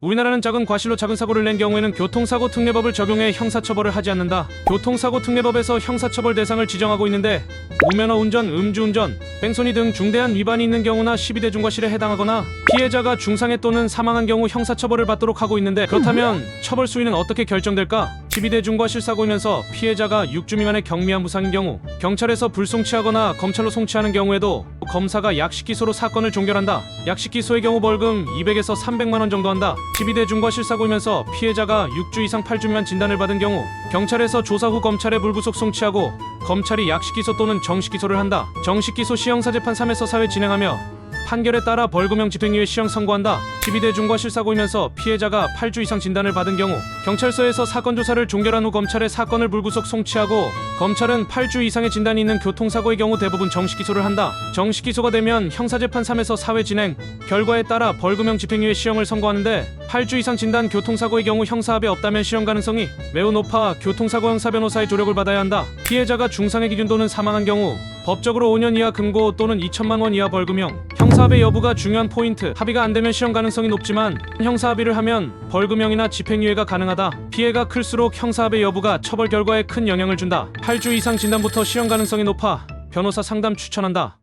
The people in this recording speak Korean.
우리나라는 작은 과실로 작은 사고를 낸 경우에는 교통사고 특례법을 적용해 형사처벌을 하지 않는다. 교통사고 특례법에서 형사처벌 대상을 지정하고 있는데 무면허 운전, 음주운전, 뺑소니 등 중대한 위반이 있는 경우나 12대 중과실에 해당하거나 피해자가 중상해 또는 사망한 경우 형사처벌을 받도록 하고 있는데, 그렇다면 처벌 수위는 어떻게 결정될까? 12대 중과실 사고이면서 피해자가 6주 미만의 경미한 부상인 경우, 경찰에서 불송치하거나 검찰로 송치하는 경우에도 검사가 약식기소로 사건을 종결한다. 약식기소의 경우 벌금 200에서 300만 원 정도 한다. 12대 중과실 사고이면서 피해자가 6주 이상 8주 미만 진단을 받은 경우, 경찰에서 조사 후 검찰에 불구속 송치하고 검찰이 약식기소 또는 정식기소를 한다. 정식기소 시 형사재판 3에서 4회 진행하며 판결에 따라 벌금형 집행유예 시형 선고한다. 12대 중과실 사고이면서 피해자가 8주 이상 진단을 받은 경우, 경찰서에서 사건 조사를 종결한 후 검찰에 사건을 불구속 송치하고 검찰은 8주 이상의 진단이 있는 교통사고의 경우 대부분 정식기소를 한다. 정식기소가 되면 형사재판 3에서 4회 진행, 결과에 따라 벌금형 집행유예 시형을 선고하는데, 8주 이상 진단 교통사고의 경우 형사합의 없다면 시형 가능성이 매우 높아 교통사고 형사 변호사의 조력을 받아야 한다. 피해자가 중상해 기준 또는 사망한 경우 법적으로 5년 이하 금고 또는 2천만 원 이하 벌금형, 형사합의 여부가 중요한 포인트. 합의가 안되면 시형 가능성이 높지만 형사합의를 하면 벌금형이나 집행유예가 가능하다. 피해가 클수록 형사합의 여부가 처벌 결과에 큰 영향을 준다. 8주 이상 진단부터 시형 가능성이 높아 변호사 상담 추천한다.